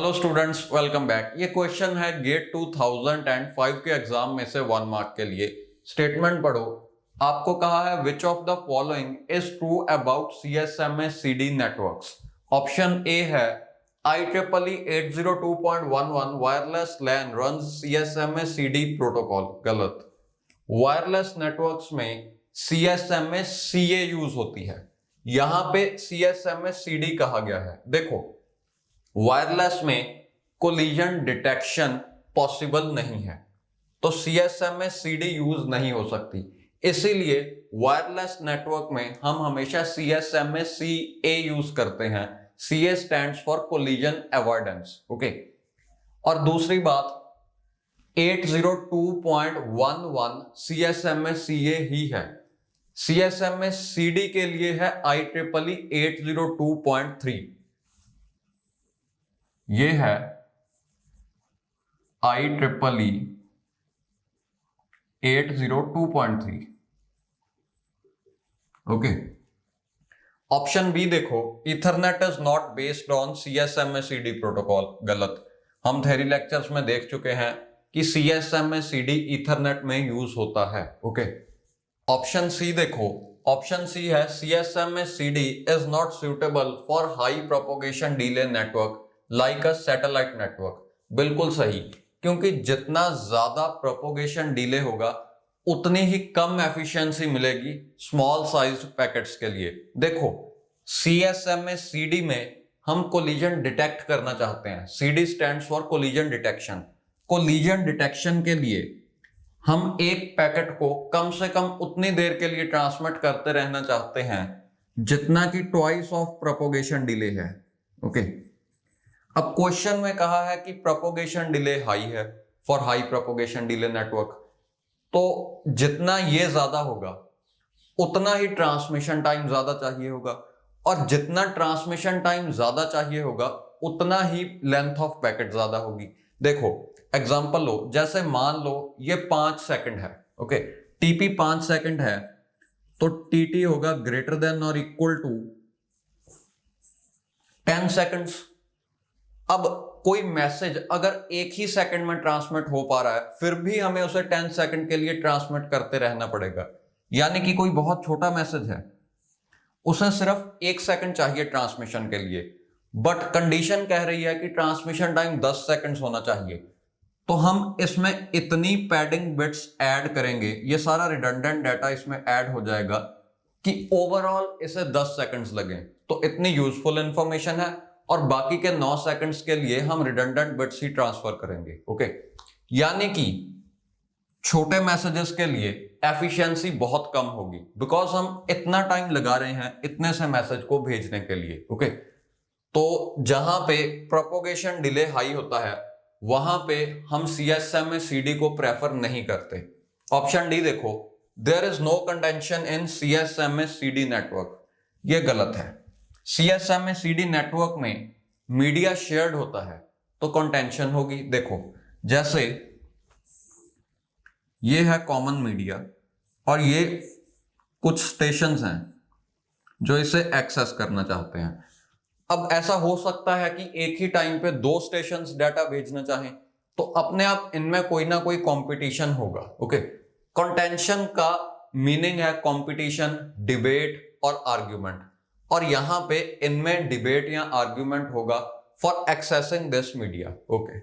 Hello students, welcome back. ये question है gate 2005 के एग्जाम में से 1 मार्क के लिए। स्टेटमेंट पढ़ो। आपको कहा है which of the following is true about CSMA-CD networks. Option A है IEEE 802.11 वायरलेस लैन रन्स CSMA-CD प्रोटोकॉल। गलत। वायरलेस नेटवर्क्स में CSMA-CA यूज होती है, यहां पे CSMA-CD कहा गया है। देखो, वायरलेस में कोलिजन डिटेक्शन पॉसिबल नहीं है, तो CSMA-CD यूज नहीं हो सकती। इसीलिए वायरलेस नेटवर्क में हम हमेशा CSMA-CA यूज करते हैं। CA stands for collision avoidance. Okay. और दूसरी बात, 802.11 CSMA-CA ही है। CSMA-CD के लिए है IEEE 802.3। ये है IEEE 802.3। ओके। ऑप्शन बी देखो, Ethernet is not based on CSMA-CD protocol. गलत। हम थ्योरी लेक्चर्स में देख चुके हैं कि CSMA-CD इथरनेट में यूज होता है। ओके। ऑप्शन सी देखो, ऑप्शन सी है CSMA-CD is not suitable for high propagation delay network like a satellite network. बिल्कुल सही, क्योंकि जितना ज्यादा प्रोपोगेशन डिले होगा उतनी ही कम एफिशिएंसी मिलेगी स्मॉल साइज पैकेट्स के लिए। देखो, CSMA-CD में हम कोलिजन डिटेक्ट करना चाहते हैं। CD stands for collision detection. Collision detection के लिए हम एक पैकेट को कम से कम उतनी देर के लिए ट्रांसमिट करते रहना चाहते हैं जितना कि ट्वाइस ऑफ प्रोपोगेशन डिले है। ओके। अब क्वेश्चन में कहा है कि प्रोपोगेशन डिले हाई है for high propagation delay network, तो जितना ये ज्यादा होगा उतना ही ट्रांसमिशन टाइम ज्यादा चाहिए होगा, और जितना ट्रांसमिशन टाइम ज्यादा चाहिए होगा उतना ही लेंथ ऑफ पैकेट ज्यादा होगी। देखो, एग्जांपल लो, जैसे मान लो ये 5 सेकंड है। ओके। TP 5 सेकंड है, तो TT होगा ग्रेटर देन और इक्वल टू 10 सेकंड्स। अब कोई मैसेज अगर एक ही सेकंड में ट्रांसमिट हो पा रहा है, फिर भी हमें उसे 10 सेकंड के लिए ट्रांसमिट करते रहना पड़ेगा। यानी कि कोई बहुत छोटा मैसेज है, उसे सिर्फ 1 सेकंड चाहिए ट्रांसमिशन के लिए, बट कंडीशन कह रही है कि ट्रांसमिशन टाइम 10 सेकंड्स होना चाहिए। तो हम इसमें इतनी पैडिंग बिट्स ऐड करेंगे, ये सारा रिडंडेंट डाटा इसमें ऐड हो जाएगा कि ओवरऑल इसे 10 सेकंड्स लगे। तो इतनी यूजफुल इंफॉर्मेशन है, और बाकी के 9 सेकंड्स के लिए हम रिडंडेंट बिट्स ही ट्रांसफर करेंगे। ओके। यानी कि छोटे मैसेजेस के लिए एफिशिएंसी बहुत कम होगी, बिकॉज हम इतना टाइम लगा रहे हैं इतने से मैसेज को भेजने के लिए। ओके। तो जहां पे प्रोपोगेशन डिले हाई होता है वहां पे हम CSMA-CD को प्रेफर नहीं करते। ऑप्शन डी देखो, there is no contention in CSMA-CD network. ये गलत है। CSMA-CD नेटवर्क में मीडिया शेयर्ड होता है, तो कंटेंशन होगी। देखो, जैसे ये है कॉमन मीडिया और ये कुछ स्टेशंस हैं जो इसे एक्सेस करना चाहते हैं। अब ऐसा हो सकता है कि एक ही टाइम पे 2 स्टेशंस डाटा भेजना चाहें, तो अपने आप इनमें कोई ना कोई कंपटीशन होगा। ओके। कंटेंशन का मीनिंग है कंपटीशन, डिबेट और आर्ग्यूमेंट, और यहां पे इनमें डिबेट या आर्ग्यूमेंट होगा for accessing this media. Okay.